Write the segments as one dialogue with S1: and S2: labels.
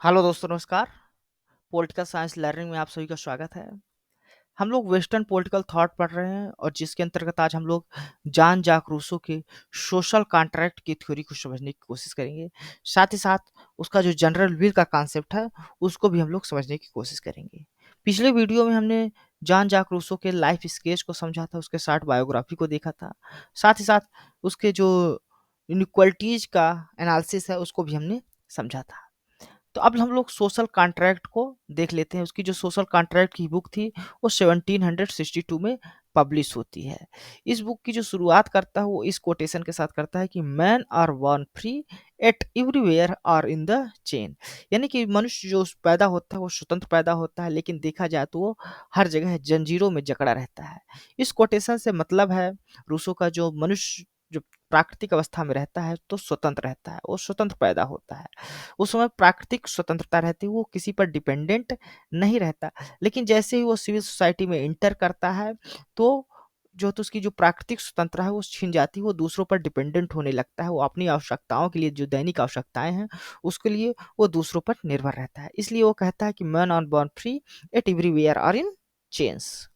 S1: Hello दोस्तों, नमस्कार। Political science learning में आप सभी का स्वागत है। हम लोग वेस्टर्न पॉलिटिकल थॉट पढ़ रहे हैं और जिसके अंतर्गत आज हम लोग जान जाक रूसो के सोशल कॉन्ट्रैक्ट की थ्योरी को समझने की कोशिश करेंगे। साथ ही साथ उसका जो जनरल विल का कॉन्सेप्ट है उसको भी हम लोग समझने की कोशिश करेंगे। पिछले वीडियो में हमने जान जाक रूसो के लाइफ स्केच को समझा था, उसके शॉर्ट बायोग्राफी को देखा था। साथ ही साथ उसके जो इनइक्वालिटीज का एनालिसिस है उसको भी हमने समझा था। तो अब हम लोग सोशल कॉन्ट्रैक्ट को देख लेते हैं। उसकी जो सोशल कॉन्ट्रैक्ट की बुक थी वो 1762 में पब्लिश होती है। इस बुक की जो शुरुआत करता है वो इस कोटेशन के साथ करता है कि man are born free at everywhere are in the chain. यानी कि मनुष्य जो पैदा होता है वो स्वतंत्र पैदा होता है, लेकिन देखा जाए तो वो हर जगह जंजीरों में जकड़ा रहता है। इस कोटेशन से मतलब है रूसो का जो मनुष्य जो प्राकृतिक अवस्था में रहता है तो स्वतंत्र रहता है, वो स्वतंत्र पैदा होता है। उस समय प्राकृतिक स्वतंत्रता रहती है, वो किसी पर डिपेंडेंट नहीं रहता। लेकिन जैसे ही वो सिविल सोसाइटी में इंटर करता है तो जो तो उसकी जो प्राकृतिक स्वतंत्रता है वो छिन जाती है, वो दूसरों पर डिपेंडेंट होने लगता है। वो अपनी आवश्यकताओं के लिए जो दैनिक आवश्यकताएं हैं उसके लिए वो दूसरों पर निर्भर रहता है। इसलिए वो कहता है कि man on born free at everywhere are in chains.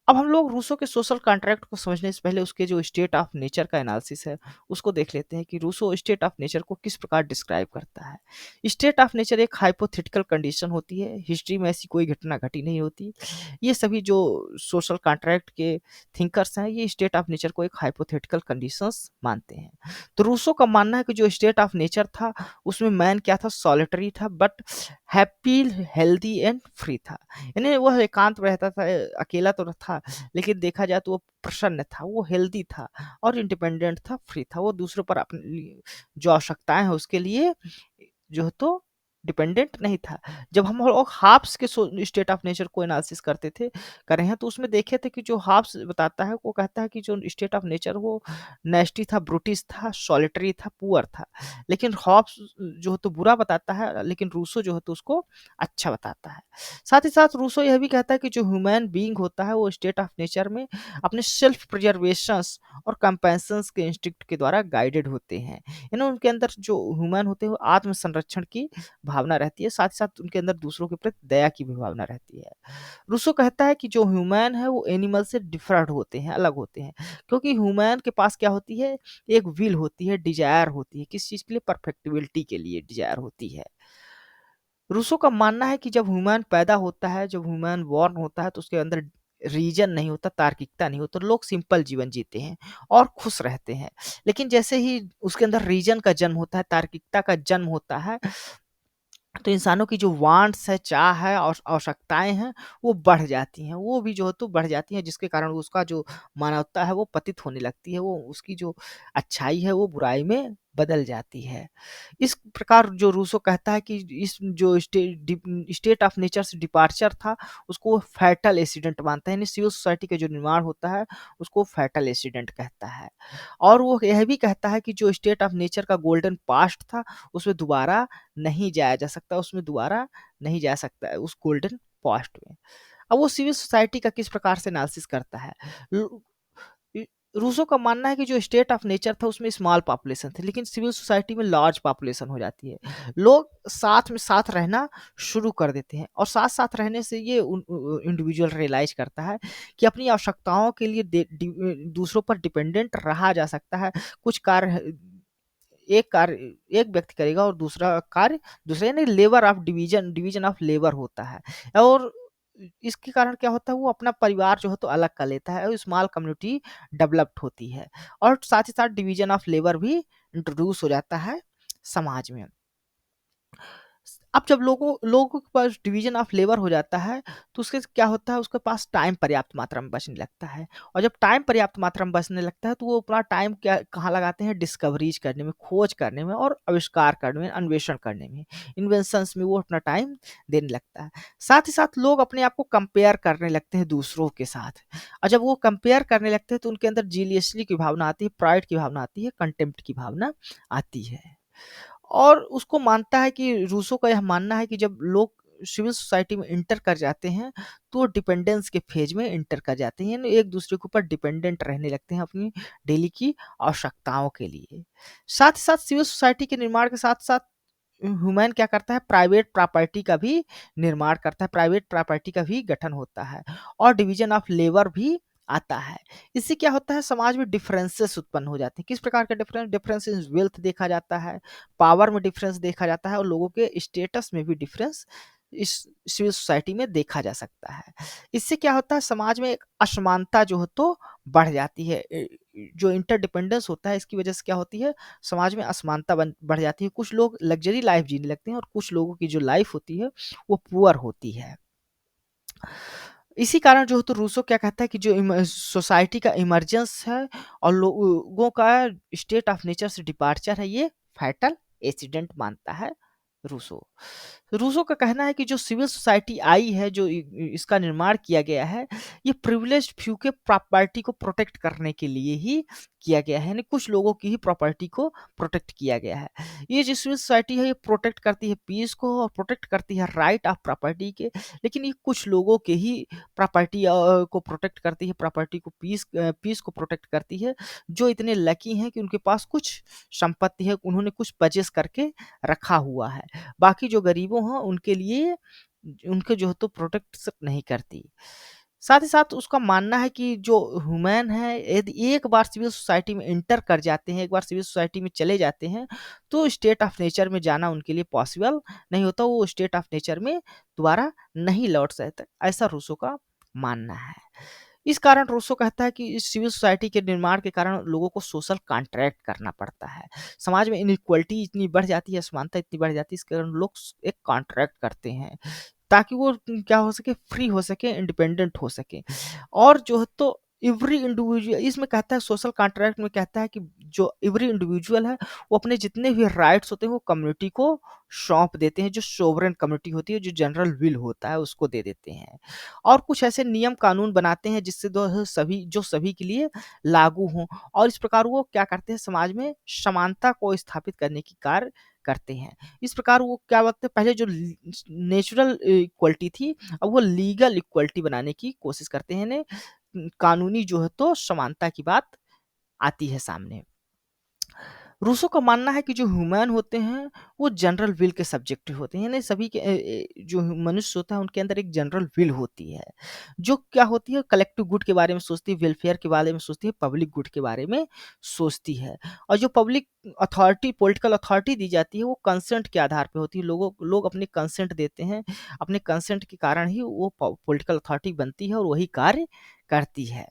S1: अब हम लोग रूसो के सोशल कॉन्ट्रैक्ट को समझने से पहले उसके जो स्टेट ऑफ नेचर का एनालिसिस है उसको देख लेते हैं कि रूसो स्टेट ऑफ नेचर को किस प्रकार डिस्क्राइब करता है। स्टेट ऑफ नेचर एक हाइपोथेटिकल कंडीशन होती है, हिस्ट्री में ऐसी कोई घटना घटी नहीं होती। ये सभी जो सोशल कॉन्ट्रैक्ट के थिंकर्स हैं ये स्टेट ऑफ नेचर को एक हाइपोथेटिकल कंडीशंस मानते हैं। तो रूसो का मानना है कि जो स्टेट ऑफ नेचर था उसमें मैन क्या था, सॉलिटरी था but happy, healthy and free था। यानी वह एकांत में रहता था, अकेला तो था लेकिन देखा जाए तो वो प्रसन्न था, वो हेल्दी था और इंडिपेंडेंट था, फ्री था। वो दूसरों पर अपने जो आवश्यकताएं हैं उसके लिए जो है तो डिपेंडेंट नहीं था। जब हम लोग हाब्स के स्टेट ऑफ नेचर को एनालिसिस करते थे कर रहे हैं तो उसमें देखे थे कि जो हाब्स बताता है वो कहता है कि जो स्टेट ऑफ नेचर वो नेस्टी था, ब्रूटिश था, सॉलिटरी था, पुअर था। लेकिन हॉब्स जो है तो बुरा बताता है, लेकिन रूसो जो है तो उसको अच्छा बताता है। साथ ही साथ रूसो यह भी कहता है कि जो ह्यूमन बीइंग होता है वो स्टेट ऑफ नेचर में अपने सेल्फ प्रिजर्वेशंस और कंपेंसन्स के इंस्टिंक्ट के द्वारा गाइडेड होते हैं। यानी उनके अंदर जो ह्यूमन होते हैं वो आत्म संरक्षण की भावना रहती है, साथ ही साथ उनके अंदर दूसरों के प्रति दया की भी भावना रहती है। रूसो कहता है कि जो ह्यूमन है वो एनिमल से डिफरेंट होते हैं, अलग होते हैं, क्योंकि ह्यूमन के पास क्या होती है, एक विल होती है, डिजायर होती है, किस चीज के लिए, परफेक्टिबिलिटी के लिए डिजायर होती है। रूसो का मानना है कि जब ह्यूमन पैदा होता है, जब ह्यूमन बॉर्न होता है तो उसके अंदर रीजन नहीं होता, तार्किकता नहीं होता, लोग सिंपल जीवन जीते हैं और खुश रहते हैं। लेकिन जैसे ही उसके अंदर रीजन का जन्म होता है, तार्किकता का जन्म होता है, तो इंसानों की जो वांट्स है, चाह है और आवश्यकताएं हैं वो बढ़ जाती हैं, वो भी जो है तो बढ़ जाती हैं, जिसके कारण उसका जो मानवता है वो पतित होने लगती है, वो उसकी जो अच्छाई है वो बुराई में बदल जाती है। इस प्रकार जो रूसो कहता है कि इस जो स्टेट ऑफ नेचर से डिपार्चर था उसको वो फैटल एक्सीडेंट मानता है। यानी सिविल सोसाइटी का जो निर्माण होता है उसको फैटल एक्सीडेंट कहता है। और वो यह भी कहता है कि जो स्टेट ऑफ नेचर का गोल्डन पास्ट था उसमें दोबारा नहीं जाया जा सकता, उसमें दोबारा नहीं जा सकता है उस गोल्डन पास्ट में। अब वो सिविल सोसाइटी का किस प्रकार से एनालिसिस करता है। रू- इ- रूसो का मानना है कि जो स्टेट ऑफ नेचर था उसमें स्मॉल पॉपुलेशन थी, लेकिन सिविल सोसाइटी में लार्ज पॉपुलेशन हो जाती है। लोग साथ में साथ रहना शुरू कर देते हैं और साथ साथ रहने से ये इंडिविजुअल रियलाइज करता है कि अपनी आवश्यकताओं के लिए दूसरों पर डिपेंडेंट रहा जा सकता है। कुछ कार्य एक कार्य एक व्यक्ति करेगा और दूसरा कार्य दूसरे, यानी labour of division, division of labour होता है। और इसके कारण क्या होता है, वो अपना परिवार जो है तो अलग कर लेता है और स्मॉल कम्युनिटी डेवलप्ड होती है और साथ ही साथ डिवीजन ऑफ लेबर भी इंट्रोड्यूस हो जाता है समाज में। अब जब लोगों के पास डिवीजन ऑफ लेबर हो जाता है तो उसके क्या होता है, उसके पास टाइम पर्याप्त मात्रा में बचने लगता है। और जब टाइम पर्याप्त मात्रा में बचने लगता है तो वो अपना टाइम क्या कहाँ लगाते हैं, डिस्कवरीज करने में, खोज करने में और आविष्कार करने में, अन्वेषण करने में, इन्वेंशंस में वो अपना टाइम देने लगता है। साथ ही साथ लोग अपने आप को कंपेयर करने लगते हैं दूसरों के साथ। और जब वो कंपेयर करने लगते हैं तो उनके अंदर जीलियसली की भावना आती है, प्राइड की भावना आती है, कंटेम्प्ट की भावना आती है। और उसको मानता है कि रूसो का यह मानना है कि जब लोग सिविल सोसाइटी में इंटर कर जाते हैं तो डिपेंडेंस के फेज में इंटर कर जाते हैं, यानी एक दूसरे के ऊपर डिपेंडेंट रहने लगते हैं अपनी डेली की आवश्यकताओं के लिए। साथ ही साथ सिविल सोसाइटी के निर्माण के साथ साथ ह्यूमन क्या करता है, प्राइवेट प्रॉपर्टी का भी निर्माण करता है, प्राइवेट प्रॉपर्टी का भी गठन होता है और डिवीजन ऑफ लेबर भी आता है। इससे क्या होता है, समाज में डिफरेंसेस उत्पन्न हो जाते हैं। किस प्रकार के डिफरेंस, डिफरेंस इन वेल्थ देखा जाता है, पावर में डिफरेंस देखा जाता है और लोगों के स्टेटस में भी डिफरेंस इस सिविल सोसाइटी में देखा जा सकता है। इससे क्या होता है, समाज में एक असमानता जो है तो बढ़ जाती है। जो इंटरडिपेंडेंस होता है इसकी वजह से क्या होती है, समाज में असमानता बढ़ जाती है। कुछ लोग लग्जरी लाइफ जीने लगते हैं और कुछ लोगों की जो लाइफ होती है वो पुअर होती है। इसी कारण जो है तो रूसो क्या कहता है कि जो सोसाइटी का इमरजेंस है और लोगों का स्टेट ऑफ नेचर से डिपार्चर है, ये फैटल एक्सीडेंट मानता है रूसो। रूसो का कहना है कि जो सिविल सोसाइटी आई है, जो इसका निर्माण किया गया है, ये प्रिविलेज्ड फ्यू के प्रॉपर्टी को प्रोटेक्ट करने के लिए ही किया गया है, यानी कुछ लोगों की ही प्रॉपर्टी को प्रोटेक्ट किया गया है। ये जो सिविल सोसाइटी है ये प्रोटेक्ट करती है पीस को और प्रोटेक्ट करती है राइट ऑफ प्रॉपर्टी के, लेकिन ये कुछ लोगों के ही प्रॉपर्टी को प्रोटेक्ट करती है, प्रॉपर्टी को पीस को प्रोटेक्ट करती है, जो इतने लकी हैं कि उनके पास कुछ संपत्ति है, उन्होंने कुछ परचेस करके रखा हुआ है। बाकी जो गरीबों हैं उनके लिए उनके जो है तो प्रोटेक्ट नहीं करती। साथ ही साथ उसका मानना है कि जो ह्यूमन है यदि एक बार सिविल सोसाइटी में इंटर कर जाते हैं, एक बार सिविल सोसाइटी में चले जाते हैं, तो स्टेट ऑफ नेचर में जाना उनके लिए पॉसिबल नहीं होता, वो स्टेट ऑफ नेचर में दोबारा नहीं लौट सकते, ऐसा रूसो का मानना है। इस कारण रूसो कहता है कि इस सिविल सोसाइटी के निर्माण के कारण लोगों को सोशल कॉन्ट्रैक्ट करना पड़ता है। समाज में इनइक्वलिटी इतनी बढ़ जाती है, असमानता इतनी बढ़ जाती है, इस कारण लोग एक कॉन्ट्रैक्ट करते हैं ताकि वो क्या हो सके, फ्री हो सके, इंडिपेंडेंट हो सके। और जो है तो एवरी इंडिविजुअल इसमें कहता है, सोशल कॉन्ट्रैक्ट में कहता है कि जो एवरी इंडिविजुअल है वो अपने जितने भी राइट्स होते हैं वो कम्युनिटी को सौंप देते हैं, जो सोवरेन कम्युनिटी होती है, जो जनरल विल होता है उसको दे देते हैं। और कुछ ऐसे नियम कानून बनाते हैं जिससे सभी के लिए लागू हों, और इस प्रकार वो क्या करते हैं, समाज में समानता को स्थापित करने की कार्य करते हैं। इस प्रकार वो क्या बोलते हैं, पहले जो नेचुरल इक्वलिटी थी अब वो लीगल इक्वलिटी बनाने की कोशिश करते हैं, कानूनी जो है तो समानता की बात आती है सामने। रूसो का मानना है कि जो ह्यूमन होते हैं वो जनरल विल के सब्जेक्टिव होते हैं, यानी सभी के जो मनुष्य होता है उनके अंदर एक जनरल विल होती है, जो क्या होती है, कलेक्टिव गुड के बारे में सोचती है, वेलफेयर के बारे में सोचती है, पब्लिक गुड के बारे में सोचती है। और जो पब्लिक अथॉरिटी, पॉलिटिकल अथॉरिटी दी जाती है वो कंसेंट के आधार पे होती है, लोग अपने कंसेंट देते हैं, अपने कंसेंट के कारण ही वो पॉलिटिकल अथॉरिटी बनती है और वही कार्य करती है।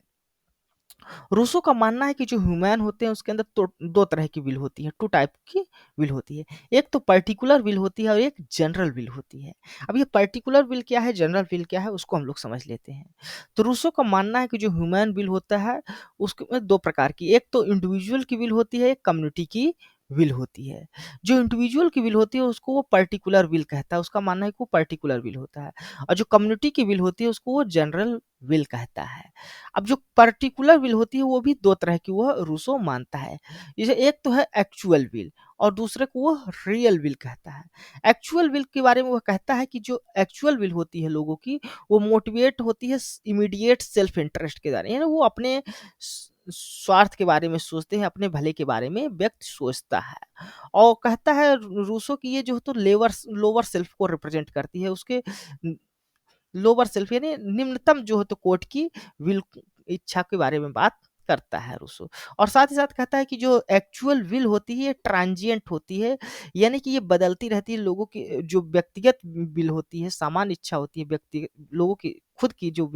S1: रूसो का मानना है कि जो ह्यूमन होते हैं उसके अंदर तो दो तरह की विल होती है, टू टाइप की विल होती है। एक तो पर्टिकुलर विल होती है और एक जनरल विल होती है। अब ये पर्टिकुलर विल क्या है, जनरल विल क्या है, उसको हम लोग समझ लेते हैं। तो रूसो का मानना है कि जो ह्यूमन विल होता है उसके दो प्रकार की, एक तो इंडिविजुअल की विल होती है, एक कम्युनिटी की विल होती है। जो इंडिविजुअल की विल होती है उसको वो पर्टिकुलर विल कहता है, उसका मानना है कि वो पर्टिकुलर विल होता है। और जो कम्युनिटी की विल होती है उसको वो जनरल विल कहता है। अब जो पर्टिकुलर विल होती है वो भी दो तरह की वह रूसो मानता है। जैसे एक तो है एक्चुअल विल और दूसरे को वो रियल विल कहता है। एक्चुअल विल के बारे में वह कहता है कि जो एक्चुअल विल होती है लोगों की वो मोटिवेट होती है इमीडिएट सेल्फ इंटरेस्ट के द्वारा, यानी वो अपने स्वार्थ के बारे में सोचते हैं, अपने भले के बारे में व्यक्ति सोचता है। और कहता है रूसो की ये जो तो लोअर सेल्फ को रिप्रेजेंट करती है, उसके लोअर सेल्फ यानी निम्नतम जो है तो कोर्ट की विल, इच्छा के बारे में बात करता है रूसो। और साथ ही साथ कहता है कि जो एक्चुअल विल होती है ये ट्रांजिएंट होती है, यानी कि ये बदलती रहती है। लोगों की जो व्यक्तिगत विल होती है, सामान्य इच्छा होती है, व्यक्ति लोगों की खुद की जो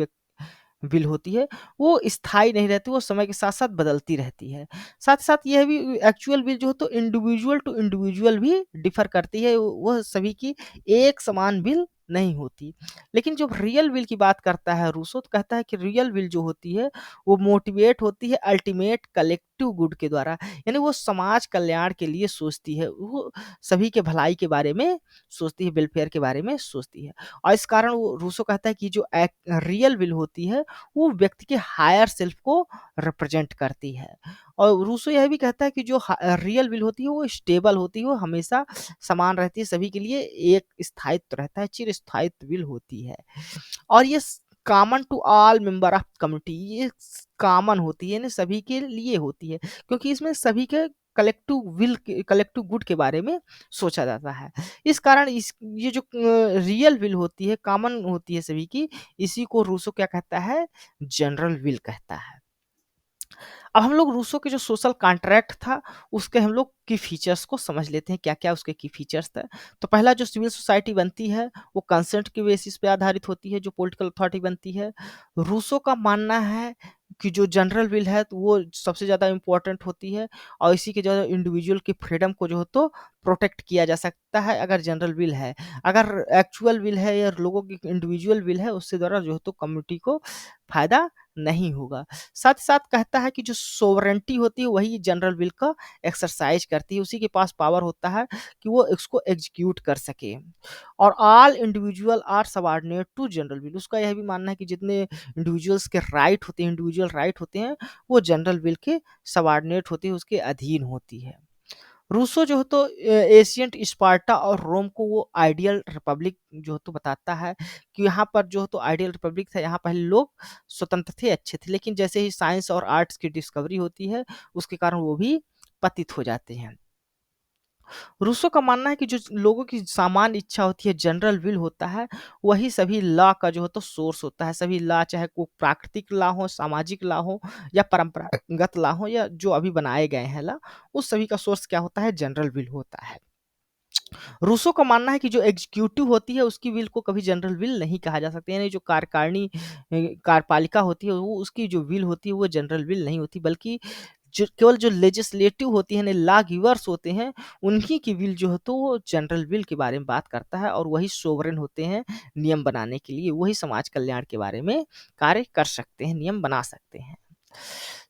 S1: विल होती है वो स्थायी नहीं रहती, वो समय के साथ साथ बदलती रहती है। साथ ही साथ यह भी एक्चुअल विल जो है तो इंडिविजुअल टू इंडिविजुअल भी डिफर करती है, वह सभी की एक समान विल नहीं होती। लेकिन जब रियल विल की बात करता है रूसो तो कहता है कि रियल विल जो होती है वो मोटिवेट होती है अल्टीमेट कलेक्टिव गुड के द्वारा, यानी वो समाज कल्याण के लिए सोचती है, वो सभी के भलाई के बारे में सोचती है, वेलफेयर के बारे में सोचती है। और इस कारण वो रूसो कहता है कि जो रियल विल होती है वो व्यक्ति के हायर सेल्फ को रिप्रेजेंट करती है। और रूसो यह भी कहता है कि जो रियल विल होती है वो स्टेबल होती है, वो हमेशा समान रहती है, सभी के लिए एक स्थायित्व रहता है, चिर स्थायित्व विल होती है। और ये common to all member of community, ये कॉमन होती है, ना सभी के लिए होती है, क्योंकि इसमें सभी के कलेक्टिव गुड के बारे में सोचा जाता है। इस कारण इस ये जो रियल विल होती है, कॉमन होती है सभी की, इसी को रूसो क्या कहता है? जनरल विल कहता है। अब हम लोग रूसो के जो सोशल कॉन्ट्रैक्ट था, उसके हम लोग की फीचर्स को समझ लेते हैं, क्या-क्या उसके की फीचर्स थे। तो पहला जो सिविल सोसाइटी बनती है, वो कंसेंट के बेसिस पे आधारित होती है, जो पॉलिटिकल अथॉरिटी बनती है। रूसो का मानना है कि जो जनरल विल है, तो वो सबसे ज़्यादा इम्पोर्टेंट होती है और इसी के जो है इंडिविजुअल की फ्रीडम को जो है तो प्रोटेक्ट किया जा सकता है अगर जनरल विल है। अगर एक्चुअल विल है या लोगों की इंडिविजुअल विल है, उससे द्वारा जो है तो कम्युनिटी को फ़ायदा नहीं होगा। साथ ही साथ कहता है कि जो सोवरेंटी होती है वही जनरल विल का एक्सरसाइज करती है, उसी के पास पावर होता है कि वो इसको एग्जीक्यूट कर सके। और all individual are subordinate to general will, उसका यह भी मानना है कि जितने इंडिविजुअल्स के राइट होते हैं, इंडिविजुअल राइट होते हैं, वो जनरल विल के सबऑर्डिनेट होती है, उसके अधीन होती है। रूसो जो है तो एशियंट स्पार्टा और रोम को वो आइडियल रिपब्लिक जो है तो बताता है कि यहाँ पर जो है तो आइडियल रिपब्लिक था, यहाँ पहले लोग स्वतंत्र थे, अच्छे थे, लेकिन जैसे ही साइंस और आर्ट्स की डिस्कवरी होती है, उसके कारण वो भी पतित हो जाते हैं। रूसो का मानना है कि जो लोगों की सामान्य इच्छा होती है, जनरल विल होता है, वही सभी लॉ का जो है तो सोर्स होता है। सभी लॉ, चाहे वो प्राकृतिक लॉ हो, सामाजिक लॉ हो या परंपरागत लॉ हो या जो अभी बनाए गए हैं लॉ, उस सभी का सोर्स क्या होता है? जनरल विल होता है। रूसो का मानना है कि जो एग्जीक्यूटिव होती है, उसकी विल को कभी जनरल विल नहीं कहा जा सकता, यानी जो कार्यकारिणी कार्यपालिका होती है, वो उसकी जो विल होती है वो जनरल विल नहीं होती, बल्कि जो केवल जो लेजिस्लेटिव होती है, लॉ गिवर्स होते हैं, उन्हीं की विल जो है तो वो जनरल विल के बारे में बात करता है और वही सोवरेन होते हैं नियम बनाने के लिए, वही समाज कल्याण के बारे में कार्य कर सकते हैं, नियम बना सकते हैं।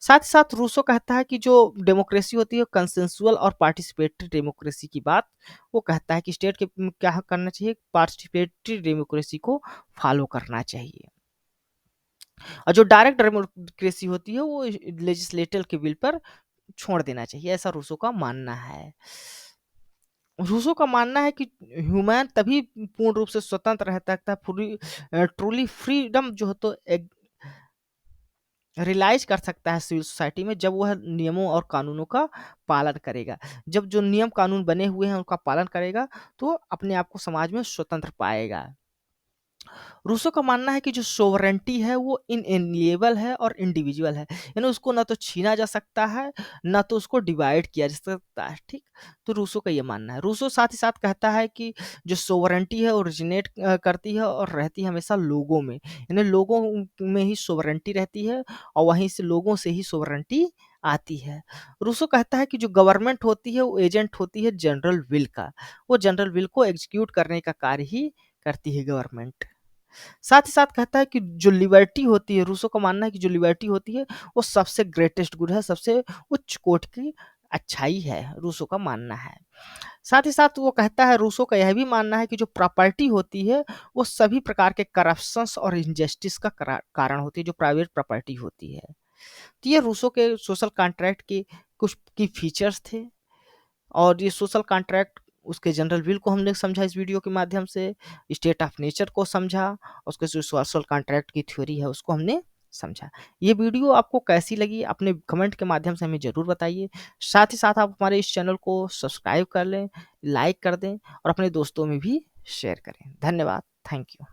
S1: साथ ही साथ रूसो कहता है कि जो डेमोक्रेसी होती है कंसेंसुअल और पार्टिसिपेटरी डेमोक्रेसी की बात वो कहता है कि स्टेट के क्या करना चाहिए? पार्टिसिपेटरी डेमोक्रेसी को फॉलो करना चाहिए। और जो डायरेक्ट डेमोक्रेसी होती है वो लेजिस्लेटर के विल पर छोड़ देना चाहिए, ऐसा रूसो का मानना है। रूसो का मानना है कि ह्यूमन तभी पूर्ण रूप से स्वतंत्र रह सकता है, पूरी ट्रूली फ्रीडम जो है तो रियलाइज कर सकता है सिविल सोसाइटी में, जब वह नियमों और कानूनों का पालन करेगा। जब जो नियम कानून बने हुए हैं उनका पालन करेगा, तो अपने आप को समाज में स्वतंत्र पाएगा। रूसो का मानना है कि जो सोवरेंटी है वो इनएलिएबल है और इंडिविजुअल है, यानी उसको ना तो छीना जा सकता है, ना तो उसको डिवाइड किया जा सकता है, ठीक। तो रूसो का ये मानना है। रूसो साथ ही साथ कहता है कि जो सोवरेंटी है ओरिजिनेट करती है और रहती है हमेशा लोगों में, यानी लोगों में ही सोवरेंटी रहती है और वहीं से लोगों से ही सोवरेंटी आती है। रूसो कहता है कि जो गवर्नमेंट होती है वो एजेंट होती है जनरल विल का, वो जनरल विल को एग्जीक्यूट करने का कार्य ही करती है गवर्नमेंट। साथ ही साथ कहता है कि जो लिबर्टी होती है, रूसो का मानना है कि जो लिबर्टी होती है वो सबसे ग्रेटेस्ट गुड है, सबसे उच्च कोटि की अच्छाई है, रूसो का मानना है। साथ ही साथ वो कहता है, रूसो का यह भी मानना है कि जो प्रॉपर्टी होती है वो सभी प्रकार के करप्शंस और इनजस्टिस का कारण होती है, जो प्राइवेट प्रॉपर्टी होती है। तो ये रूसो के सोशल कॉन्ट्रैक्ट के कुछ की फीचर्स थे और ये सोशल कॉन्ट्रैक्ट उसके जनरल विल को हमने समझा इस वीडियो के माध्यम से, स्टेट ऑफ नेचर को समझा, उसके जो सोशल कॉन्ट्रैक्ट की थ्योरी है उसको हमने समझा। ये वीडियो आपको कैसी लगी अपने कमेंट के माध्यम से हमें ज़रूर बताइए। साथ ही साथ आप हमारे इस चैनल को सब्सक्राइब कर लें, लाइक कर दें और अपने दोस्तों में भी शेयर करें। धन्यवाद। Thank you.